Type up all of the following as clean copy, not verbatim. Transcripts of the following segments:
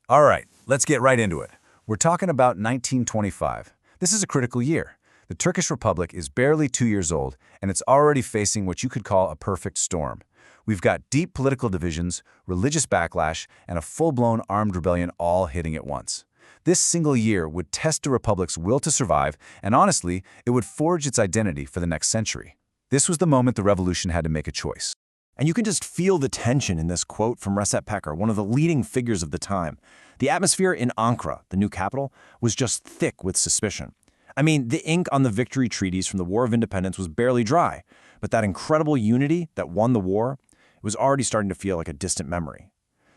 All right, let's get right into it. We're talking about 1925. This is a critical year. The Turkish Republic is barely 2 years old, and it's already facing what you could call a perfect storm. We've got deep political divisions, religious backlash, and a full-blown armed rebellion all hitting at once. This single year would test the Republic's will to survive, and honestly, it would forge its identity for the next century. This was the moment the revolution had to make a choice. And you can just feel the tension in this quote from Recep Peker, one of the leading figures of the time. The atmosphere in Ankara, the new capital, was just thick with suspicion. I mean, the ink on the victory treaties from the War of Independence was barely dry, but that incredible unity that won the war was already starting to feel like a distant memory.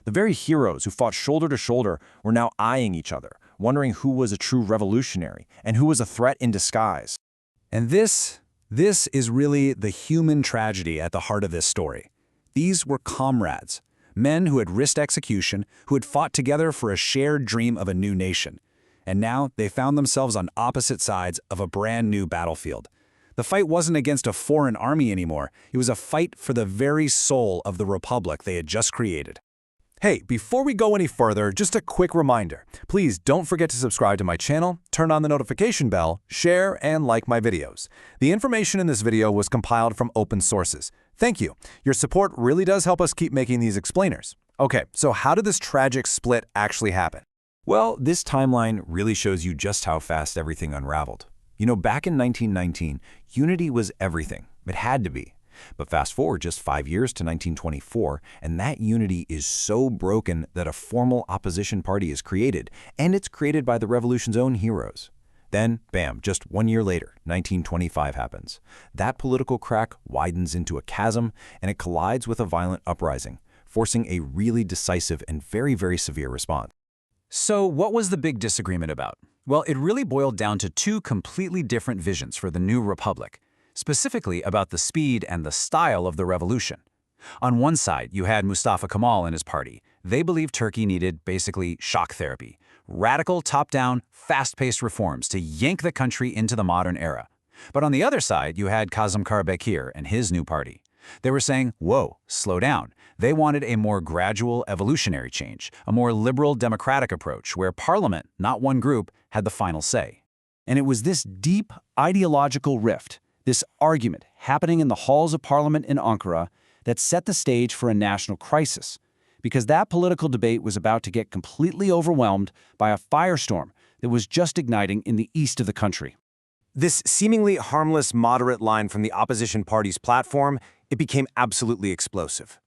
The very heroes who fought shoulder to shoulder were now eyeing each other, wondering who was a true revolutionary and who was a threat in disguise. And this is really the human tragedy at the heart of this story. These were comrades, men who had risked execution, who had fought together for a shared dream of a new nation. And now they found themselves on opposite sides of a brand new battlefield. The fight wasn't against a foreign army anymore. It was a fight for the very soul of the republic they had just created. Hey, before we go any further, just a quick reminder. Please don't forget to subscribe to my channel, turn on the notification bell, share, and like my videos. The information in this video was compiled from open sources. Thank you. Your support really does help us keep making these explainers. Okay, so how did this tragic split actually happen? Well, this timeline really shows you just how fast everything unraveled. You know, back in 1919, unity was everything. It had to be. But fast forward just 5 years to 1924, and that unity is so broken that a formal opposition party is created, and it's created by the revolution's own heroes. Then, bam, just 1 year later, 1925 happens. That political crack widens into a chasm, and it collides with a violent uprising, forcing a really decisive and very, very severe response. So what was the big disagreement about? Well, it really boiled down to two completely different visions for the new republic, specifically about the speed and the style of the revolution. On one side, you had Mustafa Kemal and his party. They believed Turkey needed basically shock therapy, radical top-down, fast-paced reforms to yank the country into the modern era. But on the other side, you had Kâzım Karabekir and his new party. They were saying, whoa, slow down. They wanted a more gradual evolutionary change, a more liberal democratic approach where parliament, not one group, had the final say. And it was this deep ideological rift, this argument happening in the halls of parliament in Ankara, that set the stage for a national crisis, because that political debate was about to get completely overwhelmed by a firestorm that was just igniting in the east of the country. This seemingly harmless, moderate line from the opposition party's platform, it became absolutely explosive.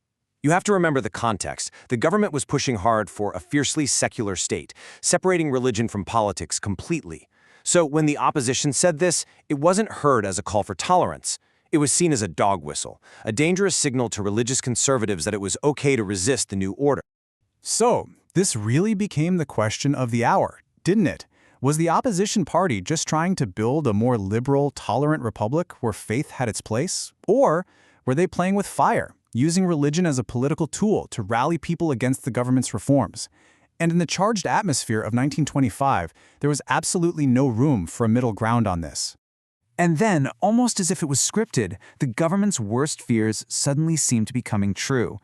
You have to remember the context. The government was pushing hard for a fiercely secular state, separating religion from politics completely. So when the opposition said this, it wasn't heard as a call for tolerance. It was seen as a dog whistle, a dangerous signal to religious conservatives that it was okay to resist the new order. So, this really became the question of the hour, didn't it? Was the opposition party just trying to build a more liberal, tolerant republic where faith had its place? Or were they playing with fire, using religion as a political tool to rally people against the government's reforms? And in the charged atmosphere of 1925, there was absolutely no room for a middle ground on this. And then, almost as if it was scripted, the government's worst fears suddenly seemed to be coming true.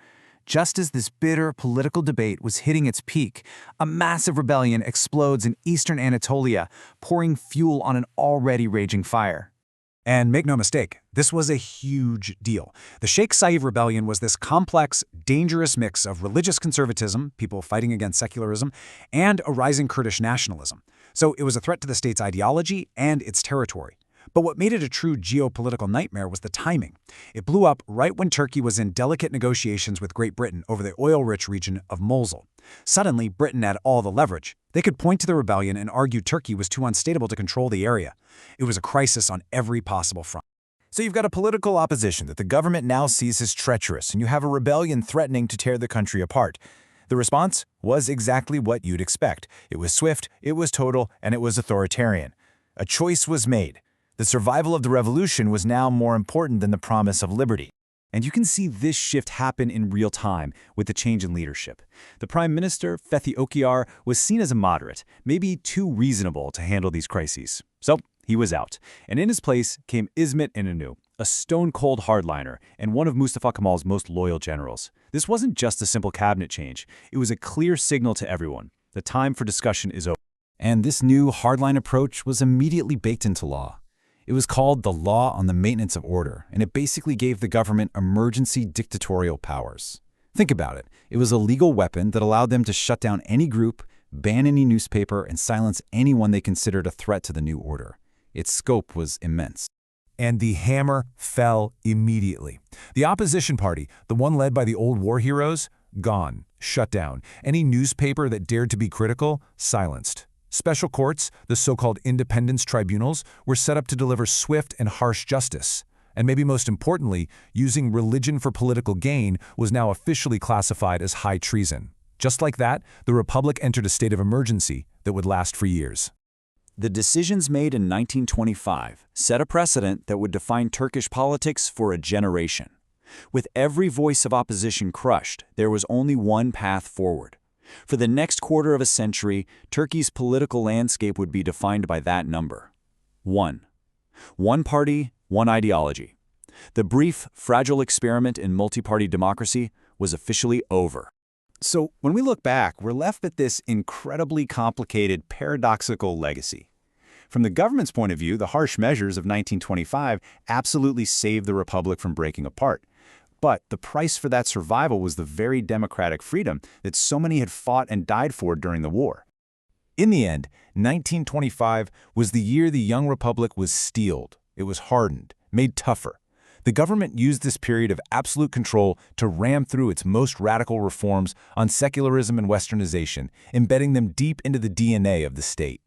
Just as this bitter political debate was hitting its peak, a massive rebellion explodes in eastern Anatolia, pouring fuel on an already raging fire. And make no mistake, this was a huge deal. The Sheikh Said rebellion was this complex, dangerous mix of religious conservatism, people fighting against secularism, and a rising Kurdish nationalism. So it was a threat to the state's ideology and its territory. But what made it a true geopolitical nightmare was the timing. It blew up right when Turkey was in delicate negotiations with Great Britain over the oil-rich region of Mosul. Suddenly, Britain had all the leverage. They could point to the rebellion and argue Turkey was too unstable to control the area. It was a crisis on every possible front. So you've got a political opposition that the government now sees as treacherous, and you have a rebellion threatening to tear the country apart. The response was exactly what you'd expect. It was swift, it was total, and it was authoritarian. A choice was made. The survival of the revolution was now more important than the promise of liberty. And you can see this shift happen in real time with the change in leadership. The Prime Minister, Fethi Okyar, was seen as a moderate, maybe too reasonable to handle these crises. So he was out, and in his place came İsmet İnönü, a stone-cold hardliner and one of Mustafa Kemal's most loyal generals. This wasn't just a simple cabinet change. It was a clear signal to everyone. The time for discussion is over. And this new hardline approach was immediately baked into law. It was called the Law on the Maintenance of Order, and it basically gave the government emergency dictatorial powers. Think about it. It was a legal weapon that allowed them to shut down any group, ban any newspaper, and silence anyone they considered a threat to the new order. Its scope was immense. And the hammer fell immediately. The opposition party, the one led by the old war heroes, gone, shut down. Any newspaper that dared to be critical, silenced. Special courts, the so-called independence tribunals, were set up to deliver swift and harsh justice. And maybe most importantly, using religion for political gain was now officially classified as high treason. Just like that, the Republic entered a state of emergency that would last for years. The decisions made in 1925 set a precedent that would define Turkish politics for a generation. With every voice of opposition crushed, there was only one path forward. For the next quarter of a century, Turkey's political landscape would be defined by that number. 1. One party, one ideology. The brief, fragile experiment in multi-party democracy was officially over. So when we look back, we're left with this incredibly complicated, paradoxical legacy. From the government's point of view, the harsh measures of 1925 absolutely saved the Republic from breaking apart. But the price for that survival was the very democratic freedom that so many had fought and died for during the war. In the end, 1925 was the year the young republic was steeled. It was hardened, made tougher. The government used this period of absolute control to ram through its most radical reforms on secularism and westernization, embedding them deep into the DNA of the state.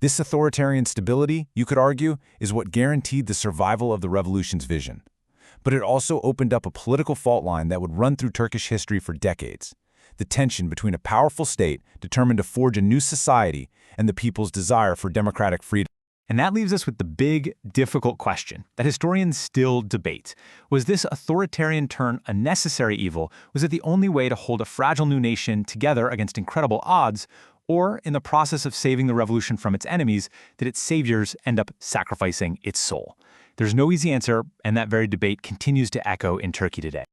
This authoritarian stability, you could argue, is what guaranteed the survival of the revolution's vision. But it also opened up a political fault line that would run through Turkish history for decades. The tension between a powerful state determined to forge a new society and the people's desire for democratic freedom. And that leaves us with the big, difficult question that historians still debate. Was this authoritarian turn a necessary evil? Was it the only way to hold a fragile new nation together against incredible odds? Or, in the process of saving the revolution from its enemies, did its saviors end up sacrificing its soul? There's no easy answer, and that very debate continues to echo in Turkey today.